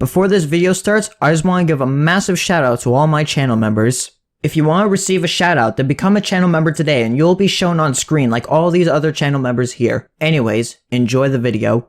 Before this video starts, I just want to give a massive shout out to all my channel members. If you want to receive a shout out, then become a channel member today and you'll be shown on screen like all these other channel members here. Anyways, enjoy the video.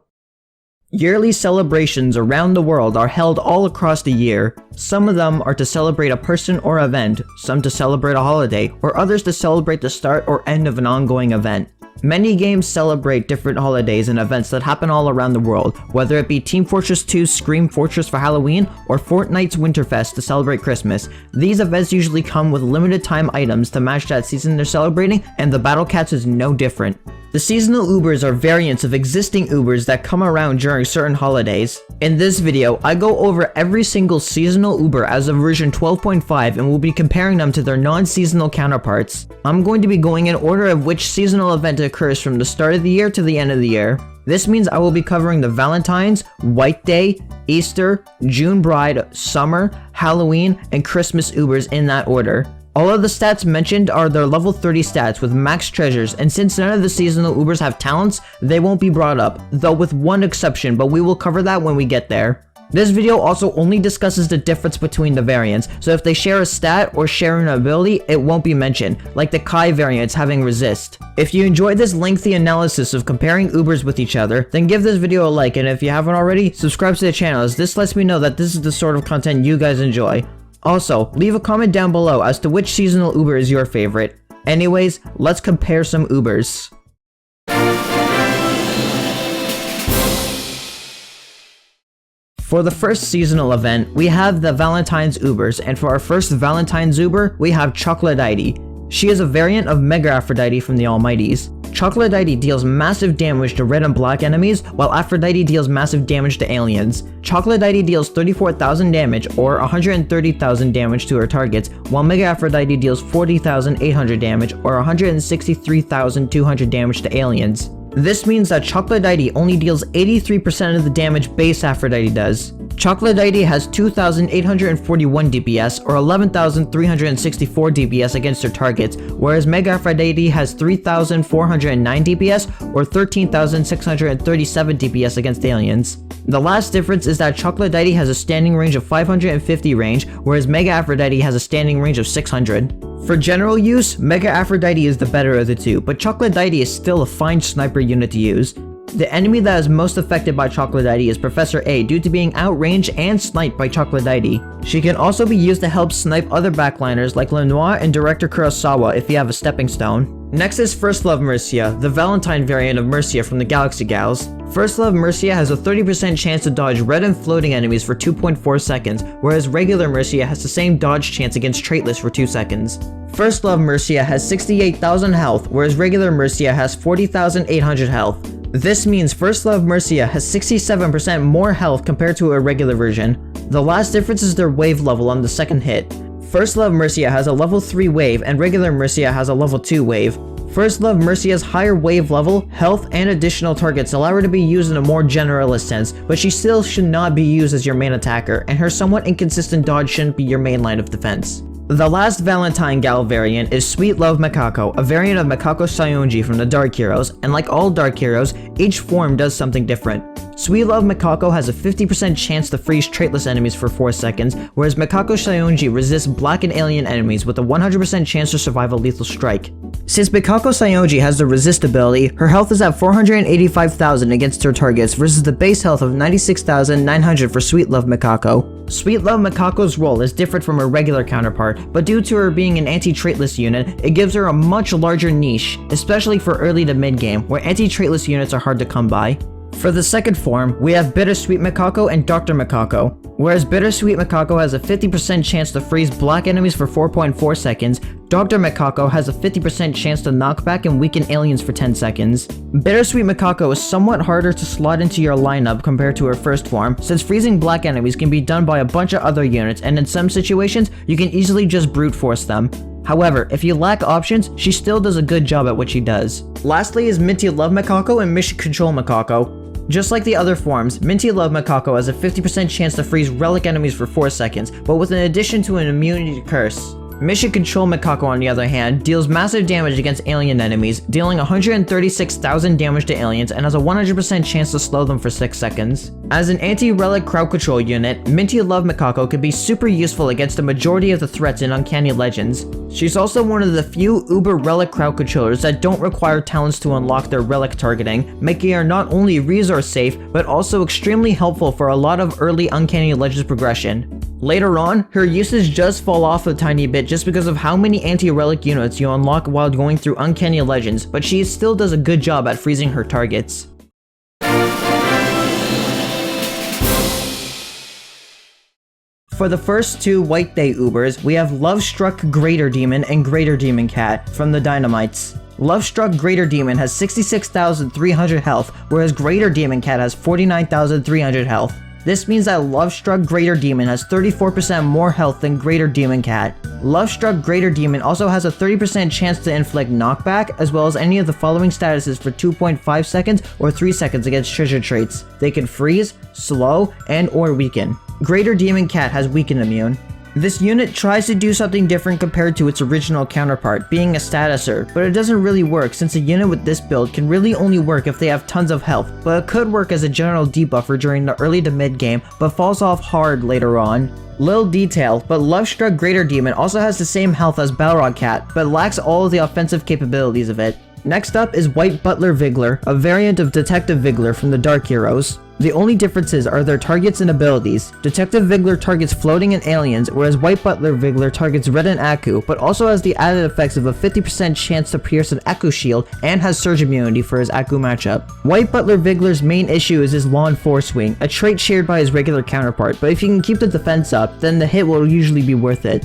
Yearly celebrations around the world are held all across the year. Some of them are to celebrate a person or event, some to celebrate a holiday, or others to celebrate the start or end of an ongoing event. Many games celebrate different holidays and events that happen all around the world, whether it be Team Fortress 2's Scream Fortress for Halloween or Fortnite's Winterfest to celebrate Christmas. These events usually come with limited time items to match that season they're celebrating, and the Battle Cats is no different. The seasonal Ubers are variants of existing Ubers that come around during certain holidays. In this video, I go over every single seasonal Uber as of version 12.5 and will be comparing them to their non-seasonal counterparts. I'm going to be going in order of which seasonal event occurs from the start of the year to the end of the year. This means I will be covering the Valentine's, White Day, Easter, June Bride, Summer, Halloween, and Christmas Ubers in that order. All of the stats mentioned are their level 30 stats with max treasures, and since none of the seasonal Ubers have talents, they won't be brought up, though with one exception, but we will cover that when we get there. This video also only discusses the difference between the variants, so if they share a stat or share an ability, it won't be mentioned, like the Kai variants having resist. If you enjoyed this lengthy analysis of comparing Ubers with each other, then give this video a like, and if you haven't already, subscribe to the channel as this lets me know that this is the sort of content you guys enjoy. Also, leave a comment down below as to which seasonal Uber is your favorite. Anyways, let's compare some Ubers. For the first seasonal event, we have the Valentine's Ubers, and for our first Valentine's Uber, we have Chocolatity. She is a variant of Mega Aphrodite from the Almighties. Chocolatity deals massive damage to red and black enemies, while Aphrodite deals massive damage to aliens. Chocolatity deals 34,000 damage, or 130,000 damage to her targets, while Mega Aphrodite deals 40,800 damage, or 163,200 damage to aliens. This means that Chocolatity only deals 83% of the damage base Aphrodite does. Chocolatity has 2,841 DPS or 11,364 DPS against her targets, whereas Mega Aphrodite has 3,409 DPS or 13,637 DPS against aliens. The last difference is that Chocolatity has a standing range of 550 range, whereas Mega Aphrodite has a standing range of 600. For general use, Mega Aphrodite is the better of the two, but Chocolatity is still a fine sniper unit to use. The enemy that is most affected by Chocolatity is Professor A due to being outranged and sniped by Chocolatity. She can also be used to help snipe other backliners like Lenoir and Director Kurosawa if you have a stepping stone. Next is First Love Mercia, the Valentine variant of Mercia from the Xmas Gals. First Love Mercia has a 30% chance to dodge red and floating enemies for 2.4 seconds, whereas regular Mercia has the same dodge chance against traitless for 2 seconds. First Love Mercia has 68,000 health, whereas regular Mercia has 40,800 health. This means First Love Mercia has 67% more health compared to a regular version. The last difference is their wave level on the second hit. First Love Mercia has a level 3 wave and regular Mercia has a level 2 wave. First Love Mercia's higher wave level, health, and additional targets allow her to be used in a more generalist sense, but she still should not be used as your main attacker, and her somewhat inconsistent dodge shouldn't be your main line of defense. The last Valentine Gal variant is Sweet Love Makako, a variant of Makako Sayonji from the Dark Heroes, and like all Dark Heroes, each form does something different. Sweet Love Makako has a 50% chance to freeze traitless enemies for 4 seconds, whereas Makako Sayonji resists black and alien enemies with a 100% chance to survive a lethal strike. Since Makako Sayonji has the resist ability, her health is at 485,000 against her targets versus the base health of 96,900 for Sweet Love Makako. Sweet Love Makako's role is different from her regular counterpart, but due to her being an anti-traitless unit, it gives her a much larger niche, especially for early to mid-game, where anti-traitless units are hard to come by. For the second form, we have Bittersweet Makako and Dr. Makako. Whereas Bittersweet Makako has a 50% chance to freeze black enemies for 4.4 seconds, Dr. Makako has a 50% chance to knock back and weaken aliens for 10 seconds. Bittersweet Makako is somewhat harder to slot into your lineup compared to her first form, since freezing black enemies can be done by a bunch of other units, and in some situations, you can easily just brute force them. However, if you lack options, she still does a good job at what she does. Lastly is Minty Love Makako and Mission Control Makako. Just like the other forms, Minty Love Makako has a 50% chance to freeze relic enemies for 4 seconds, but with an addition to an immunity to curse. Mission Control Mikako, on the other hand, deals massive damage against alien enemies, dealing 136,000 damage to aliens and has a 100% chance to slow them for 6 seconds. As an anti-relic crowd control unit, Minty Love Mikako can be super useful against the majority of the threats in Uncanny Legends. She's also one of the few uber relic crowd controllers that don't require talents to unlock their relic targeting, making her not only resource safe, but also extremely helpful for a lot of early Uncanny Legends progression. Later on, her usage does fall off a tiny bit just because of how many anti-relic units you unlock while going through Uncanny Legends, but she still does a good job at freezing her targets. For the first two White Day Ubers, we have Love-Struck Greater Demon and Greater Demon Cat from the Dynamites. Love-Struck Greater Demon has 66,300 health, whereas Greater Demon Cat has 49,300 health. This means that Love-Struck Greater Demon has 34% more health than Greater Demon Cat. Love-Struck Greater Demon also has a 30% chance to inflict knockback, as well as any of the following statuses for 2.5 seconds or 3 seconds against treasure traits. They can freeze, slow, and or weaken. Greater Demon Cat has weaken immune. This unit tries to do something different compared to its original counterpart, being a statuser, but it doesn't really work since a unit with this build can really only work if they have tons of health, but it could work as a general debuffer during the early to mid game, but falls off hard later on. Little detail, but Love-Struck Greater Demon also has the same health as Balrog Cat, but lacks all of the offensive capabilities of it. Next up is White Butler Vigler, a variant of Detective Vigler from the Dark Heroes. The only differences are their targets and abilities. Detective Vigler targets floating and aliens, whereas White Butler Vigler targets Red and Aku, but also has the added effects of a 50% chance to pierce an Aku shield and has surge immunity for his Aku matchup. White Butler Vigler's main issue is his Lawn Force Swing, a trait shared by his regular counterpart, but if he can keep the defense up, then the hit will usually be worth it.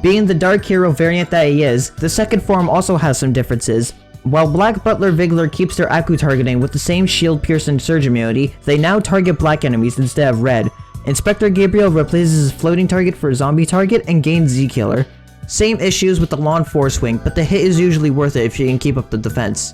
Being the Dark Hero variant that he is, the second form also has some differences. While Black Butler Vigler keeps their Aku targeting with the same shield pierce and surge immunity, they now target black enemies instead of red. Inspector Gabriel replaces his floating target for a zombie target and gains Z-Killer. Same issues with the Lawn Force Swing, but the hit is usually worth it if you can keep up the defense.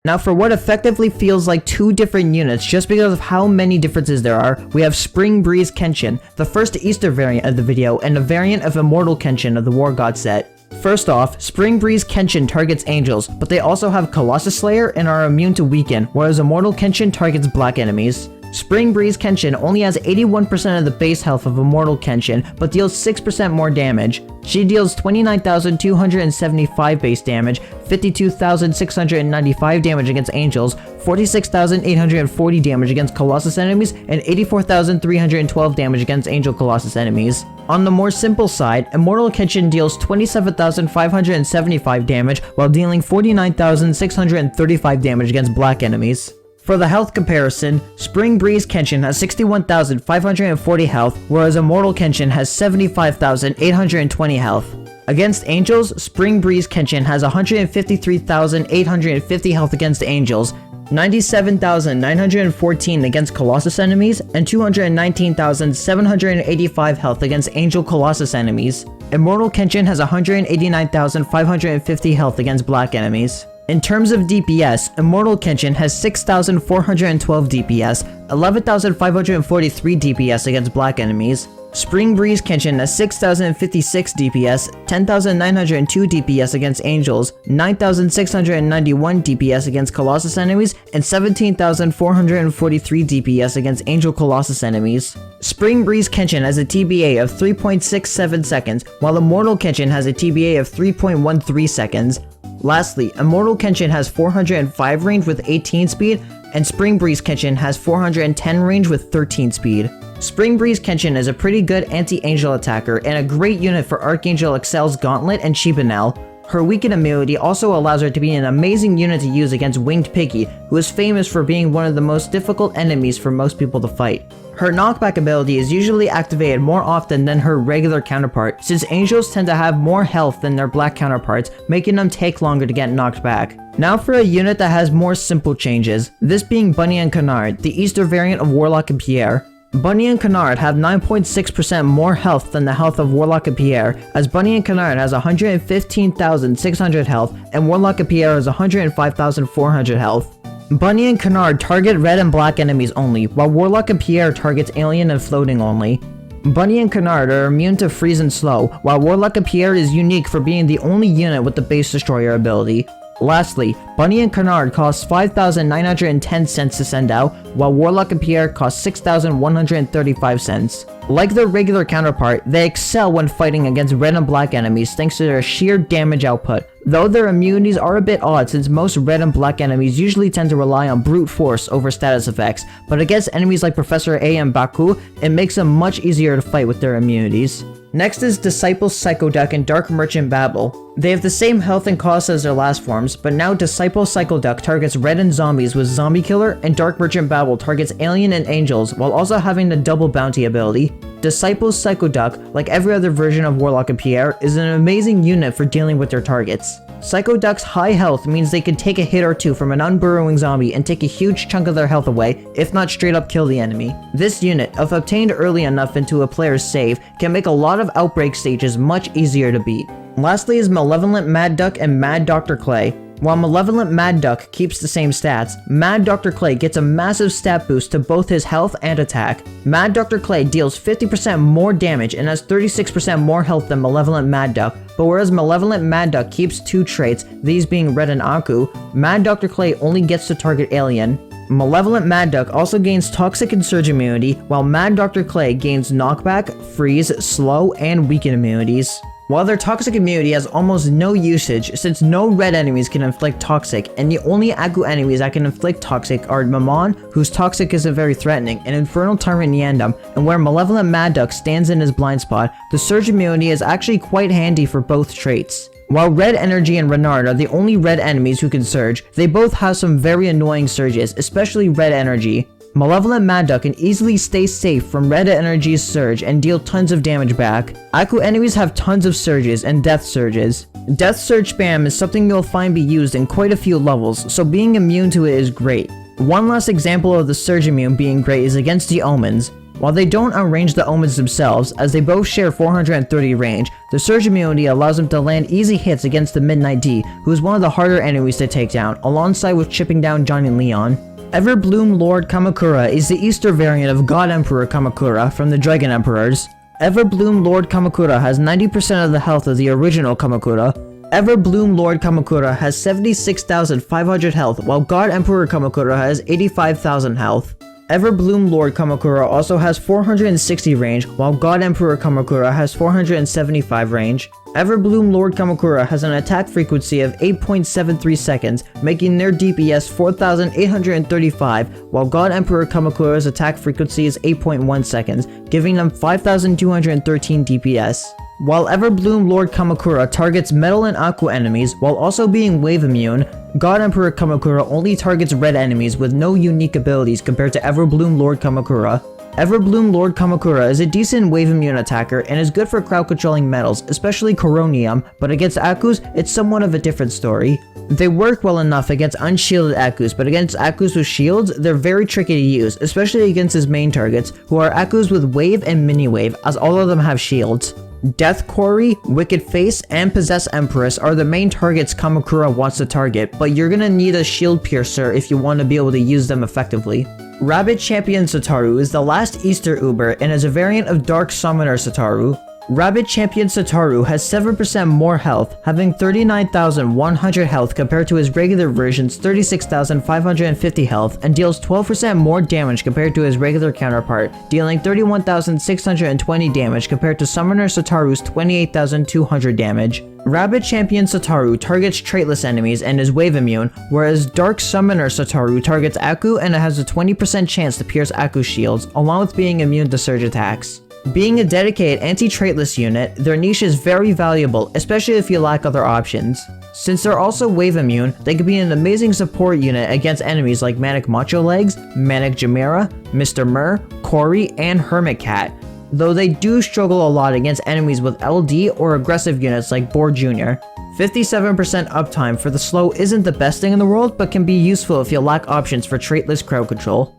Now for what effectively feels like two different units just because of how many differences there are, we have Spring Breeze Kenshin, the first Easter variant of the video and a variant of Immortal Kenshin of the War God set. First off, Spring Breeze Kenshin targets angels, but they also have Colossus Slayer and are immune to weaken, whereas Immortal Kenshin targets black enemies. Spring Breeze Kenshin only has 81% of the base health of Immortal Kenshin, but deals 6% more damage. She deals 29,275 base damage, 52,695 damage against angels, 46,840 damage against Colossus enemies, and 84,312 damage against Angel Colossus enemies. On the more simple side, Immortal Kenshin deals 27,575 damage while dealing 49,635 damage against black enemies. For the health comparison, Spring Breeze Kenshin has 61,540 health, whereas Immortal Kenshin has 75,820 health. Against angels, Spring Breeze Kenshin has 153,850 health against angels, 97,914 against Colossus enemies, and 219,785 health against Angel Colossus enemies. Immortal Kenshin has 189,550 health against black enemies. In terms of DPS, Immortal Kenshin has 6,412 DPS, 11,543 DPS against black enemies. Spring Breeze Kenshin has 6,056 DPS, 10,902 DPS against angels, 9,691 DPS against Colossus enemies, and 17,443 DPS against Angel Colossus enemies. Spring Breeze Kenshin has a TBA of 3.67 seconds, while Immortal Kenshin has a TBA of 3.13 seconds. Lastly, Immortal Kenshin has 405 range with 18 speed, and Spring Breeze Kenshin has 410 range with 13 speed. Spring Breeze Kenshin is a pretty good anti-angel attacker and a great unit for Archangel Excel's Gauntlet and Chibanel. Her weaken immunity also allows her to be an amazing unit to use against Winged Piggy, who is famous for being one of the most difficult enemies for most people to fight. Her knockback ability is usually activated more often than her regular counterpart, since angels tend to have more health than their black counterparts, making them take longer to get knocked back. Now for a unit that has more simple changes, this being Bunny and Canard, the Easter variant of Warlock and Pierre. Bunny and Canard have 9.6% more health than the health of Warlock and Pierre, as Bunny and Canard has 115,600 health and Warlock and Pierre has 105,400 health. Bunny and Canard target red and black enemies only, while Warlock and Pierre targets alien and floating only. Bunny and Canard are immune to freeze and slow, while Warlock and Pierre is unique for being the only unit with the base destroyer ability. Lastly, Bunny and Canard cost 5,910 cents to send out, while Warlock and Pierre cost 6,135 cents. Like their regular counterpart, they excel when fighting against red and black enemies thanks to their sheer damage output, though their immunities are a bit odd since most red and black enemies usually tend to rely on brute force over status effects, but against enemies like Professor A and Baku, it makes them much easier to fight with their immunities. Next is Disciple Psychoduck and Dark Merchant Babel. They have the same health and cost as their last forms, but now Disciple Psychoduck targets red and zombies with Zombie Killer, and Dark Merchant Babel targets alien and angels while also having the double bounty ability. Disciple Psychoduck, like every other version of Warlock and Pierre, is an amazing unit for dealing with their targets. Psychoduck's high health means they can take a hit or two from an unburrowing zombie and take a huge chunk of their health away, if not straight up kill the enemy. This unit, if obtained early enough into a player's save, can make a lot of outbreak stages much easier to beat. Lastly is Malevolent Mad Duck and Mad Dr. Clay. While Malevolent Mad Duck keeps the same stats, Mad Dr. Clay gets a massive stat boost to both his health and attack. Mad Dr. Clay deals 50% more damage and has 36% more health than Malevolent Mad Duck, but whereas Malevolent Mad Duck keeps two traits, these being Red and Aku, Mad Dr. Clay only gets to target alien. Malevolent Mad Duck also gains Toxic and Surge immunity, while Mad Dr. Clay gains Knockback, Freeze, Slow, and Weaken immunities. While their Toxic immunity has almost no usage since no red enemies can inflict Toxic, and the only Aku enemies that can inflict Toxic are Mammon, whose Toxic isn't very threatening, and Infernal Tyrant Yandam, and where Malevolent Mad Duck stands in his blind spot, the Surge immunity is actually quite handy for both traits. While Red Energy and Renard are the only red enemies who can surge, they both have some very annoying surges, especially Red Energy. Malevolent Mad Duck can easily stay safe from Red Energy's surge and deal tons of damage back. Aku enemies have tons of surges and death surges. Death surge spam is something you'll find be used in quite a few levels, so being immune to it is great. One last example of the surge immune being great is against the Omens. While they don't outrange the Omens themselves, as they both share 430 range, the surge immunity allows them to land easy hits against the Midnight D, who is one of the harder enemies to take down, alongside with chipping down Johnny Leon. Everbloom Lord Kamakura is the Easter variant of God Emperor Kamakura from the Dragon Emperors. Everbloom Lord Kamakura has 90% of the health of the original Kamakura. Everbloom Lord Kamakura has 76,500 health, while God Emperor Kamakura has 85,000 health. Everbloom Lord Kamakura also has 460 range, while God Emperor Kamakura has 475 range. Everbloom Lord Kamakura has an attack frequency of 8.73 seconds, making their DPS 4,835, while God Emperor Kamakura's attack frequency is 8.1 seconds, giving them 5,213 DPS. While Everbloom Lord Kamakura targets metal and aqua enemies while also being wave immune, God Emperor Kamakura only targets red enemies with no unique abilities compared to Everbloom Lord Kamakura. Everbloom Lord Kamakura is a decent wave immune attacker and is good for crowd controlling metals, especially Coronium, but against Akus, it's somewhat of a different story. They work well enough against unshielded Akus, but against Akus with shields, they're very tricky to use, especially against his main targets, who are Akus with wave and mini wave, as all of them have shields. Death Quarry, Wicked Face, and Possessed Empress are the main targets Kamakura wants to target, but you're gonna need a shield piercer if you want to be able to use them effectively. Rabbit Champion Sataru is the last Easter Uber and is a variant of Dark Summoner Sataru. Rabbit Champion Sataru has 7% more health, having 39,100 health compared to his regular version's 36,550 health, and deals 12% more damage compared to his regular counterpart, dealing 31,620 damage compared to Summoner Sataru's 28,200 damage. Rabbit Champion Sataru targets traitless enemies and is wave immune, whereas Dark Summoner Sataru targets Aku and has a 20% chance to pierce Aku's shields, along with being immune to surge attacks. Being a dedicated anti-traitless unit, their niche is very valuable, especially if you lack other options. Since they're also wave immune, they could be an amazing support unit against enemies like Manic Macho Legs, Manic Jamera, Mr. Mur, Cory, and Hermit Cat, though they do struggle a lot against enemies with LD or aggressive units like Boar Jr. 57% uptime for the slow isn't the best thing in the world, but can be useful if you lack options for traitless crowd control.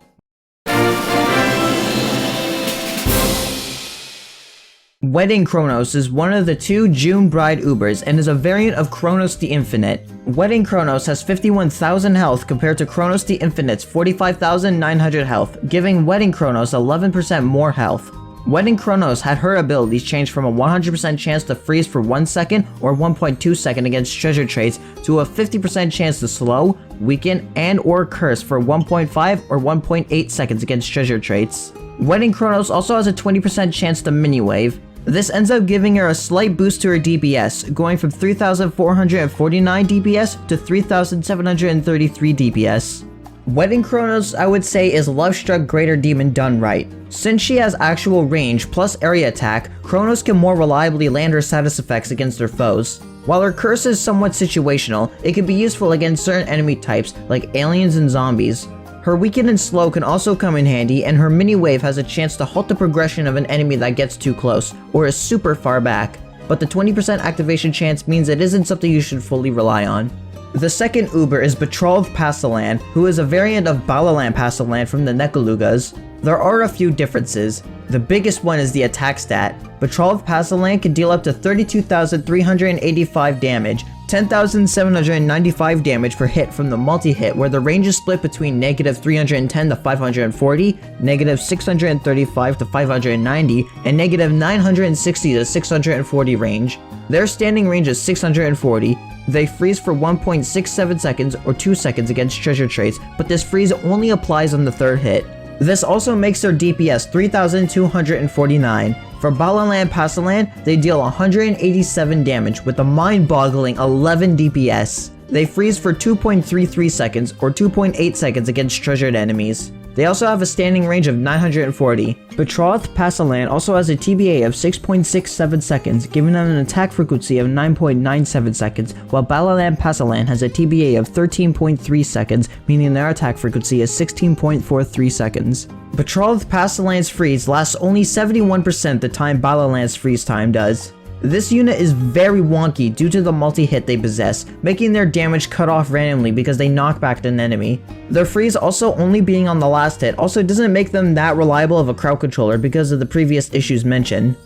Wedding Chronos is one of the two June Bride Ubers and is a variant of Chronos the Infinite. Wedding Chronos has 51,000 health compared to Chronos the Infinite's 45,900 health, giving Wedding Chronos 11% more health. Wedding Chronos had her abilities change from a 100% chance to freeze for 1 second or 1.2 second against treasure traits to a 50% chance to slow, weaken, and or curse for 1.5 or 1.8 seconds against treasure traits. Wedding Chronos also has a 20% chance to mini-wave. This ends up giving her a slight boost to her DPS, going from 3,449 DPS to 3,733 DPS. Wedding Chronos, I would say, is Love-Struck Greater Demon done right. Since she has actual range plus area attack, Chronos can more reliably land her status effects against her foes. While her curse is somewhat situational, it can be useful against certain enemy types like aliens and zombies. Her weaken and slow can also come in handy, and her mini wave has a chance to halt the progression of an enemy that gets too close or is super far back, but the 20% activation chance means it isn't something you should fully rely on. The second Uber is Betrothed Pastalan, who is a variant of Balalan Pastalan from the Nekulugas. There are a few differences. The biggest one is the attack stat. Betrothed Pastalan can deal up to 32,385 damage, 10,795 damage per hit from the multi-hit, where the range is split between -310 to 540, -635 to 590, and -960 to 640 range. Their standing range is 640. They freeze for 1.67 seconds or 2 seconds against treasure traits, but this freeze only applies on the third hit. This also makes their DPS 3,249. For Balalan Pasalan, they deal 187 damage with a mind-boggling 11 DPS. They freeze for 2.33 seconds or 2.8 seconds against treasured enemies. They also have a standing range of 940. Betrothed Pasalan also has a TBA of 6.67 seconds, giving them an attack frequency of 9.97 seconds, while Balalan Pasalan has a TBA of 13.3 seconds, meaning their attack frequency is 16.43 seconds. Betrothed Pasalan's freeze lasts only 71% the time Balalan's freeze time does. This unit is very wonky due to the multi-hit they possess, making their damage cut off randomly because they knock back an enemy. Their freeze also only being on the last hit also doesn't make them that reliable of a crowd controller because of the previous issues mentioned.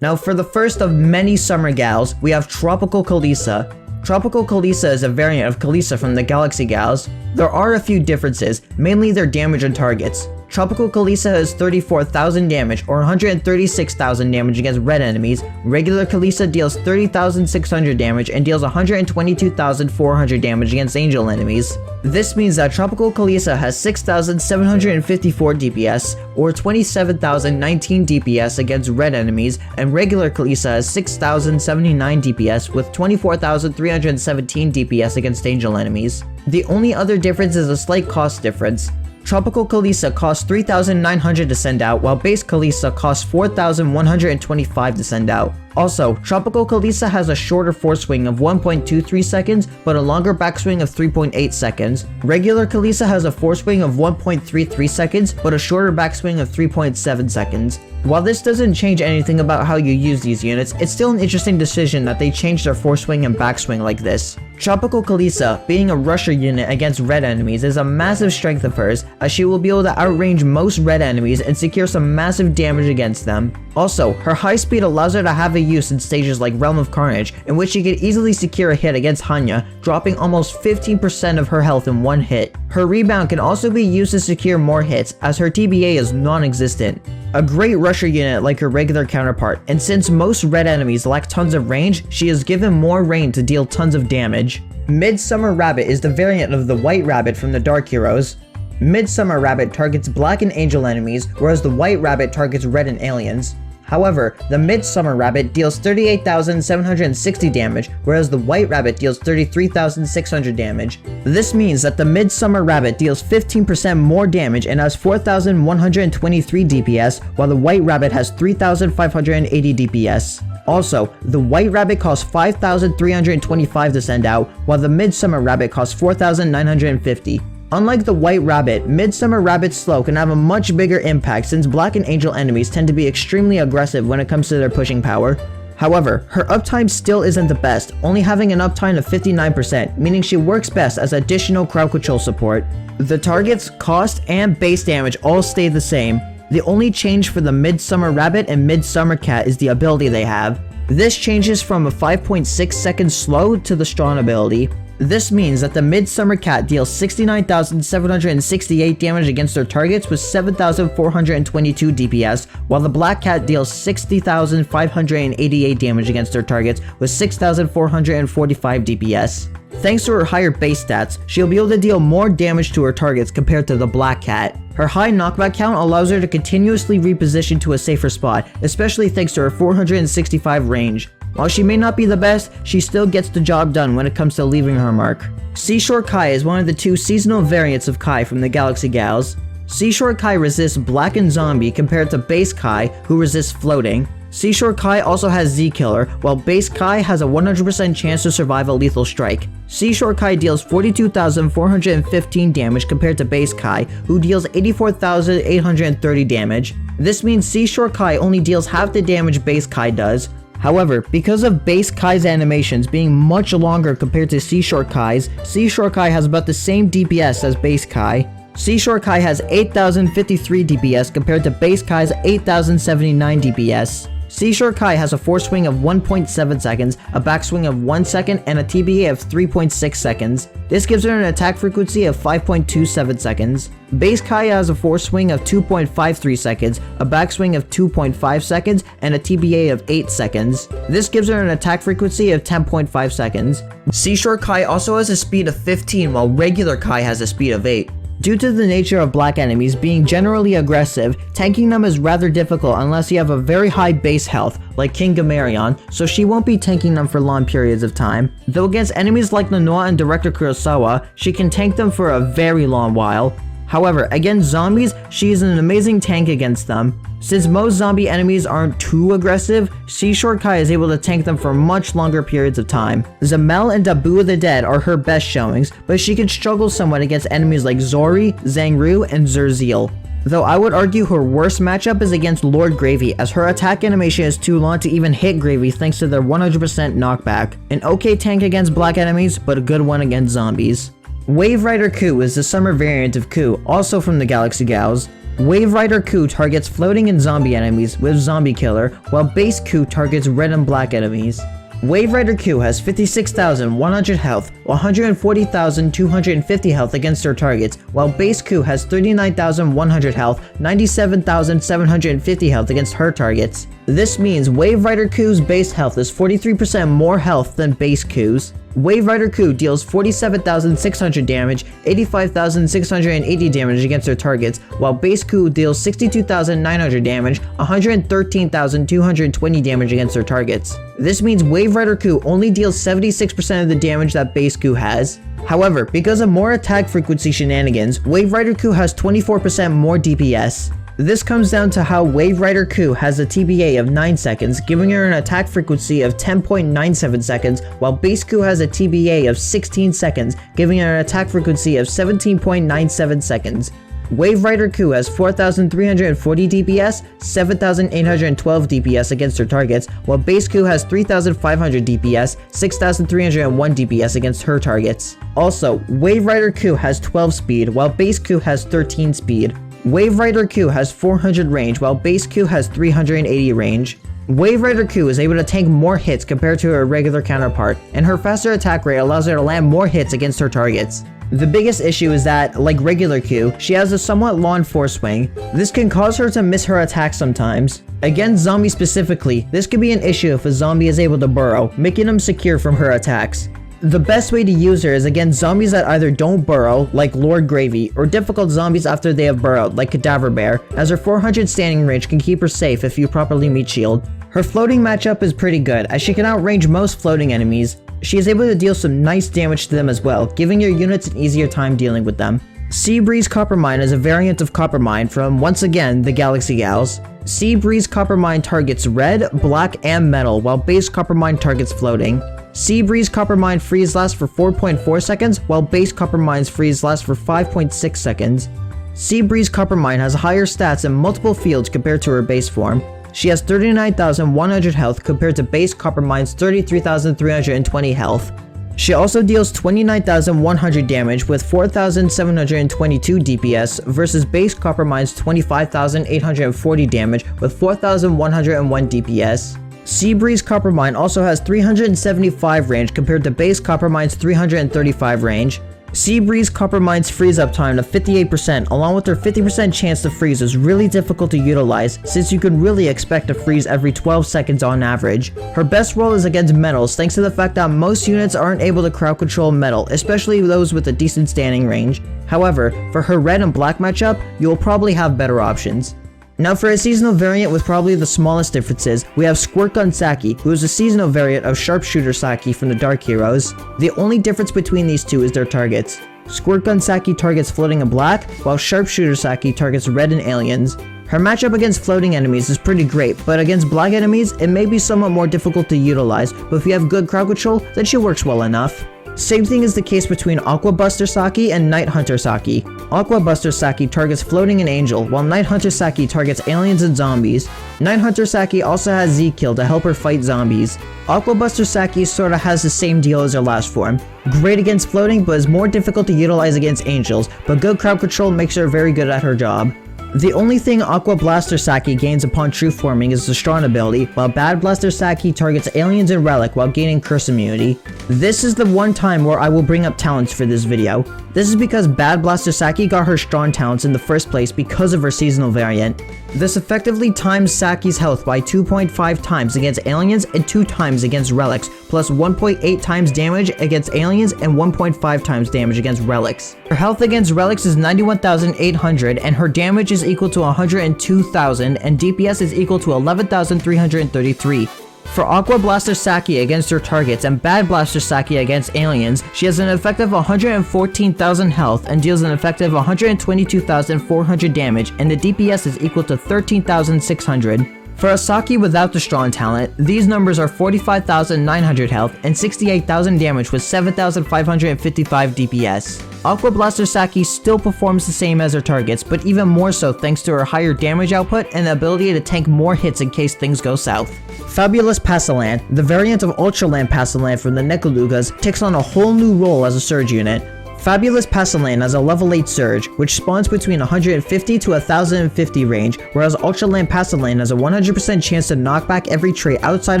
Now for the first of many summer gals, we have Tropical Kalisa. Tropical Kalisa is a variant of Kalisa from the Galaxy Gals. There are a few differences, mainly their damage on targets. Tropical Kalisa has 34,000 damage or 136,000 damage against red enemies. Regular Kalisa deals 30,600 damage and deals 122,400 damage against angel enemies. This means that Tropical Kalisa has 6,754 DPS or 27,019 DPS against red enemies, and regular Kalisa has 6,079 DPS with 24,317 DPS against angel enemies. The only other difference is a slight cost difference. Tropical Kalisa costs 3,900 to send out, while base Kalisa costs 4,125 to send out. Also, Tropical Kalisa has a shorter force swing of 1.23 seconds, but a longer backswing of 3.8 seconds. Regular Kalisa has a force swing of 1.33 seconds, but a shorter backswing of 3.7 seconds. While this doesn't change anything about how you use these units, it's still an interesting decision that they changed their force swing and backswing like this. Tropical Kalisa, being a rusher unit against red enemies, is a massive strength of hers, as she will be able to outrange most red enemies and secure some massive damage against them. Also, her high speed allows her to have a use in stages like Realm of Carnage, in which she could easily secure a hit against Hanya, dropping almost 15% of her health in one hit. Her rebound can also be used to secure more hits, as her TBA is non-existent. A great rusher unit like her regular counterpart, and since most red enemies lack tons of range, she is given more range to deal tons of damage. Midsummer Rabbit is the variant of the White Rabbit from the Dark Heroes. Midsummer Rabbit targets black and angel enemies, whereas the White Rabbit targets red and aliens. However, the Midsummer Rabbit deals 38,760 damage, whereas the White Rabbit deals 33,600 damage. This means that the Midsummer Rabbit deals 15% more damage and has 4,123 DPS, while the White Rabbit has 3,580 DPS. Also, the White Rabbit costs 5,325 to send out, while the Midsummer Rabbit costs 4,950. Unlike the White Rabbit, Midsummer Rabbit's slow can have a much bigger impact since black and angel enemies tend to be extremely aggressive when it comes to their pushing power. However, her uptime still isn't the best, only having an uptime of 59%, meaning she works best as additional crowd control support. The targets, cost, and base damage all stay the same. The only change for the Midsummer Rabbit and Midsummer Cat is the ability they have. This changes from a 5.6 second slow to the strong ability. This means that the Midsummer Cat deals 69,768 damage against their targets with 7,422 DPS, while the Black Cat deals 60,588 damage against their targets with 6,445 DPS. Thanks to her higher base stats, she'll be able to deal more damage to her targets compared to the Black Cat. Her high knockback count allows her to continuously reposition to a safer spot, especially thanks to her 465 range. While she may not be the best, she still gets the job done when it comes to leaving her mark. Seashore Kai is one of the two seasonal variants of Kai from the Galaxy Gals. Seashore Kai resists Black and Zombie compared to Base Kai, who resists floating. Seashore Kai also has Z-Killer, while Base Kai has a 100% chance to survive a lethal strike. Seashore Kai deals 42,415 damage compared to Base Kai, who deals 84,830 damage. This means Seashore Kai only deals half the damage Base Kai does. However, because of Base Kai's animations being much longer compared to Seashore Kai's, Seashore Kai has about the same DPS as Base Kai. Seashore Kai has 8,053 DPS compared to Base Kai's 8,079 DPS. Seashore Kai has a force swing of 1.7 seconds, a backswing of 1 second, and a TBA of 3.6 seconds. This gives her an attack frequency of 5.27 seconds. Base Kai has a force swing of 2.53 seconds, a backswing of 2.5 seconds, and a TBA of 8 seconds. This gives her an attack frequency of 10.5 seconds. Seashore Kai also has a speed of 15, while regular Kai has a speed of 8. Due to the nature of black enemies being generally aggressive, tanking them is rather difficult unless you have a very high base health, like King Gamarion, so she won't be tanking them for long periods of time. Though against enemies like Nanoa and Director Kurosawa, she can tank them for a very long while. However, against zombies, she is an amazing tank against them. Since most zombie enemies aren't too aggressive, Seashore Kai is able to tank them for much longer periods of time. Zamel and Dabu of the Dead are her best showings, but she can struggle somewhat against enemies like Zori, Zangru, and Zerzeal. Though I would argue her worst matchup is against Lord Gravy, as her attack animation is too long to even hit Gravy thanks to their 100% knockback. An okay tank against black enemies, but a good one against zombies. Wave Rider Ku is the summer variant of Ku, also from the Galaxy Gals. Wave Rider Ku targets floating and zombie enemies with Zombie Killer, while Base Ku targets red and black enemies. Wave Rider Ku has 56,100 health, 140,250 health against her targets, while Base Ku has 39,100 health, 97,750 health against her targets. This means Wave Rider Ku's base health is 43% more health than Base Ku's. Wave Rider Ku deals 47,600 damage, 85,680 damage against her targets, while Base Ku deals 62,900 damage, 113,220 damage against her targets. This means Wave Rider Ku only deals 76% of the damage that Base Ku has. However, because of more attack frequency shenanigans, Wave Rider Ku has 24% more DPS. This comes down to how Wave Rider Ku has a TBA of 9 seconds, giving her an attack frequency of 10.97 seconds, while Base Ku has a TBA of 16 seconds, giving her an attack frequency of 17.97 seconds. Wave Rider Ku has 4,340 DPS, 7,812 DPS against her targets, while Base Ku has 3,500 DPS, 6,301 DPS against her targets. Also, Wave Rider Ku has 12 speed, while Base Ku has 13 speed. Wave Rider Ku has 400 range, while Base Ku has 380 range. Wave Rider Ku is able to tank more hits compared to her regular counterpart, and her faster attack rate allows her to land more hits against her targets. The biggest issue is that, like regular Ku, she has a somewhat long force swing. This can cause her to miss her attack sometimes. Against zombies specifically, this could be an issue if a zombie is able to burrow, making them secure from her attacks. The best way to use her is against zombies that either don't burrow, like Lord Gravy, or difficult zombies after they have burrowed, like Cadaver Bear, as her 400 standing range can keep her safe if you properly meet shield. Her floating matchup is pretty good, as she can outrange most floating enemies. She is able to deal some nice damage to them as well, giving your units an easier time dealing with them. Sea Breeze Coppermine is a variant of Coppermine from, once again, the Galaxy Gals. Sea Breeze Coppermine targets red, black, and metal, while Base Coppermine targets floating. Sea Breeze Coppermine freeze lasts for 4.4 seconds, while Base Coppermine's freeze lasts for 5.6 seconds. Sea Breeze Coppermine has higher stats in multiple fields compared to her base form. She has 39,100 health compared to base Coppermine's 33,320 health. She also deals 29,100 damage with 4,722 DPS versus base Coppermine's 25,840 damage with 4,101 DPS. Seabreeze Coppermine also has 375 range compared to base Coppermine's 335 range. Seabreeze Coppermine's freeze up time of 58% along with her 50% chance to freeze is really difficult to utilize since you can really expect to freeze every 12 seconds on average. Her best role is against metals thanks to the fact that most units aren't able to crowd control metal, especially those with a decent standing range. However, for her red and black matchup, you will probably have better options. Now for a seasonal variant with probably the smallest differences, we have Squirt Gun Saki, who is a seasonal variant of Sharpshooter Saki from the Dark Heroes. The only difference between these two is their targets. Squirt Gun Saki targets floating and black, while Sharpshooter Saki targets red and aliens. Her matchup against floating enemies is pretty great, but against black enemies, it may be somewhat more difficult to utilize, but if you have good crowd control, then she works well enough. Same thing is the case between Aqua Buster Saki and Night Hunter Saki. Aqua Buster Saki targets floating and angel, while Night Hunter Saki targets aliens and zombies. Night Hunter Saki also has Z-Kill to help her fight zombies. Aqua Buster Saki sorta has the same deal as her last form. Great against floating, but is more difficult to utilize against angels, but good crowd control makes her very good at her job. The only thing Aqua Blaster Saki gains upon true forming is the Strong ability, while Bad Blaster Saki targets aliens and relic while gaining curse immunity. This is the one time where I will bring up talents for this video. This is because Bad Blaster Saki got her strong talents in the first place because of her seasonal variant. This effectively times Saki's health by 2.5 times against aliens and 2 times against relics, plus 1.8 times damage against aliens and 1.5 times damage against relics. Her health against relics is 91,800 and her damage is equal to 102,000 and DPS is equal to 11,333. For Aqua Blaster Saki against her targets and Bad Blaster Saki against aliens, she has an effective 114,000 health and deals an effective 122,400 damage, and the DPS is equal to 13,600. For a Saki without the strong talent, these numbers are 45,900 health and 68,000 damage with 7,555 DPS. Aqua Blaster Saki still performs the same as her targets, but even more so thanks to her higher damage output and the ability to tank more hits in case things go south. Fabulous Passalan, the variant of Ultraland Passalan from the Nickelugas, takes on a whole new role as a surge unit. Fabulous Passalan has a level 8 surge, which spawns between 150 to 1050 range, whereas Ultraland Passalan has a 100% chance to knock back every trait outside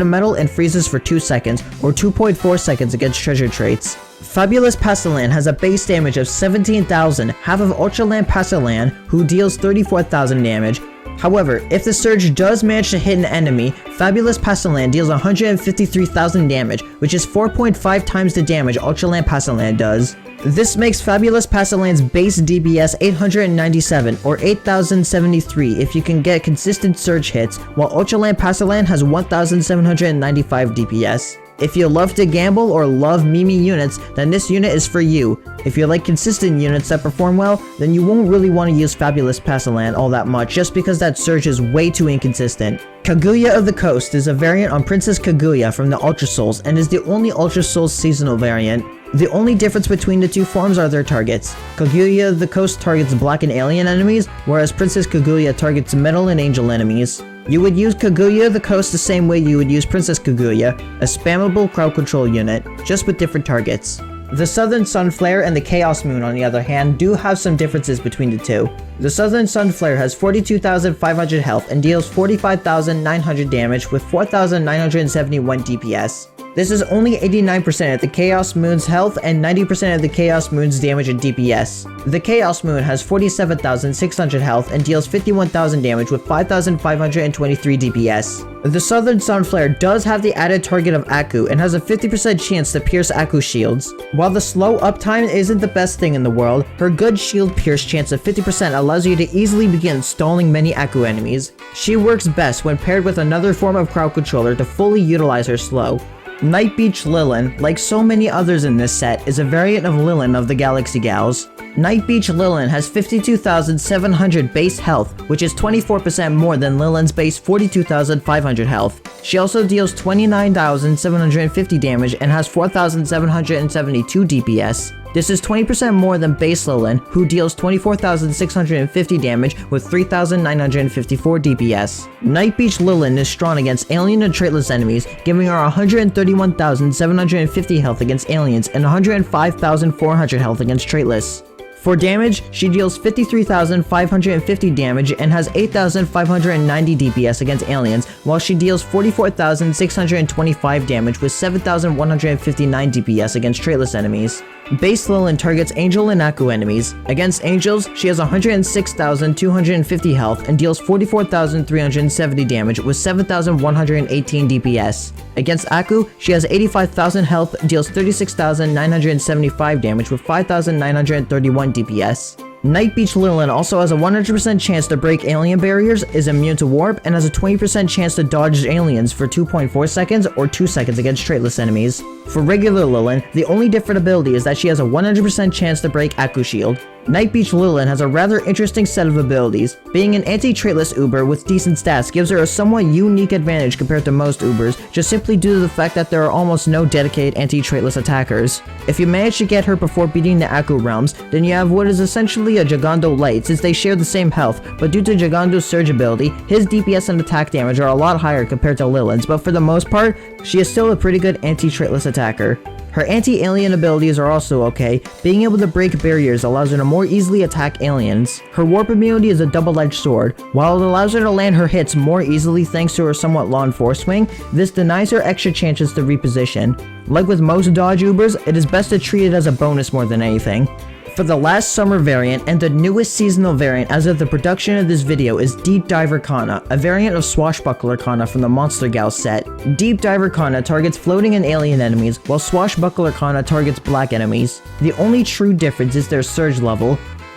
of metal and freezes for 2 seconds, or 2.4 seconds against treasure traits. Fabulous Passalan has a base damage of 17,000, half of Ultraland Passalan, who deals 34,000 damage. However, if the surge does manage to hit an enemy, Fabulous Passalan deals 153,000 damage, which is 4.5 times the damage Ultraland Passalan does. This makes Fabulous Passalan's base DPS 897 or 8,073 if you can get consistent surge hits, while Ultraland Passalan has 1,795 DPS. If you love to gamble or love Mimi units, then this unit is for you. If you like consistent units that perform well, then you won't really want to use Fabulous Passalan all that much just because that surge is way too inconsistent. Kaguya of the Coast is a variant on Princess Kaguya from the Ultra Souls and is the only Ultra Souls seasonal variant. The only difference between the two forms are their targets. Kaguya of the Coast targets black and alien enemies, whereas Princess Kaguya targets metal and angel enemies. You would use Kaguya of the Coast the same way you would use Princess Kaguya, a spammable crowd control unit, just with different targets. The Southern Sunflare and the Chaos Moon, on the other hand, do have some differences between the two. The Southern Sunflare has 42,500 health and deals 45,900 damage with 4,971 DPS. This is only 89% of the Chaos Moon's health and 90% of the Chaos Moon's damage and DPS. The Chaos Moon has 47,600 health and deals 51,000 damage with 5,523 DPS. The Southern Sunflare does have the added target of Aku and has a 50% chance to pierce Aku shields. While the slow uptime isn't the best thing in the world, her good shield pierce chance of 50% allows you to easily begin stalling many Aku enemies. She works best when paired with another form of crowd controller to fully utilize her slow. Night Beach Lilin, like so many others in this set, is a variant of Lilin of the Galaxy Gals. Night Beach Lilin has 52,700 base health, which is 24% more than Lilin's base 42,500 health. She also deals 29,750 damage and has 4,772 DPS. This is 20% more than base Lilin, who deals 24,650 damage with 3,954 DPS. Night Beach Lilin is strong against alien and traitless enemies, giving her 131,750 health against aliens and 105,400 health against traitless. For damage, she deals 53,550 damage and has 8,590 DPS against aliens, while she deals 44,625 damage with 7,159 DPS against traitless enemies. Base Lilin targets Angel and Aku enemies. Against Angels, she has 106,250 health and deals 44,370 damage with 7,118 DPS. Against Aku, she has 85,000 health, deals 36,975 damage with 5,931 DPS. Night Beach Lilin also has a 100% chance to break alien barriers, is immune to warp, and has a 20% chance to dodge aliens for 2.4 seconds or 2 seconds against traitless enemies. For regular Lilin, the only different ability is that she has a 100% chance to break Aku Shield. Night Beach Lilin has a rather interesting set of abilities. Being an anti-traitless Uber with decent stats gives her a somewhat unique advantage compared to most Ubers, just simply due to the fact that there are almost no dedicated anti-traitless attackers. If you manage to get her before beating the Aku realms, then you have what is essentially a Gigando Light since they share the same health, but due to Gigando's surge ability, his DPS and attack damage are a lot higher compared to Lilin's, but for the most part, she is still a pretty good anti-traitless attacker. Her anti-alien abilities are also okay. Being able to break barriers allows her to more easily attack aliens. Her warp immunity is a double-edged sword. While it allows her to land her hits more easily thanks to her somewhat long force swing, this denies her extra chances to reposition. Like with most dodge Ubers, it is best to treat it as a bonus more than anything. For the last summer variant and the newest seasonal variant as of the production of this video is Deep Diver Kana, a variant of Swashbuckler Kana from the Monster Gals set. Deep Diver Kana targets floating and alien enemies, while Swashbuckler Kana targets black enemies. The only true difference is their surge level.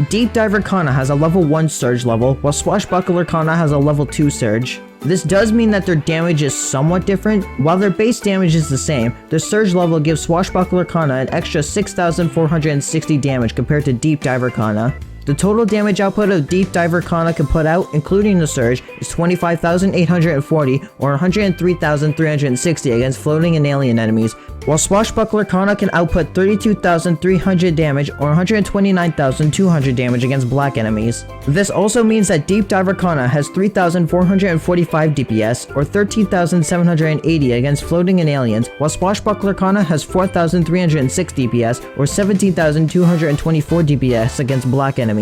Deep Diver Kana has a level 1 surge level, while Swashbuckler Kana has a level 2 surge. This does mean that their damage is somewhat different. While their base damage is the same, their surge level gives Swashbuckler Kana an extra 6,460 damage compared to Deep Diver Kana. The total damage output of Deep Diver Kana can put out, including the surge, is 25,840 or 103,360 against floating and alien enemies, while Swashbuckler Kana can output 32,300 damage or 129,200 damage against black enemies. This also means that Deep Diver Kana has 3,445 DPS or 13,780 against floating and aliens, while Swashbuckler Kana has 4,306 DPS or 17,224 DPS against black enemies.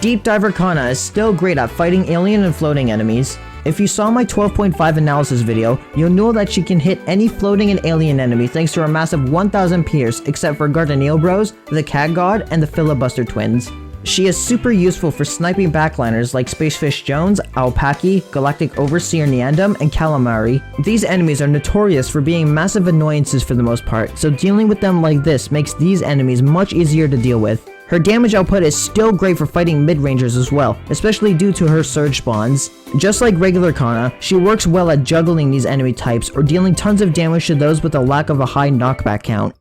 Deep Diver Kana is still great at fighting alien and floating enemies. If you saw my 12.5 analysis video, you'll know that she can hit any floating and alien enemy thanks to her massive 1000 Pierce except for Gardanil Bros, the Cat God, and the Filibuster Twins. She is super useful for sniping backliners like Spacefish Jones, Alpaki, Galactic Overseer Neandam, and Calamari. These enemies are notorious for being massive annoyances for the most part, so dealing with them like this makes these enemies much easier to deal with. Her damage output is still great for fighting mid-rangers as well, especially due to her surge spawns. Just like regular Kana, she works well at juggling these enemy types or dealing tons of damage to those with a lack of a high knockback count.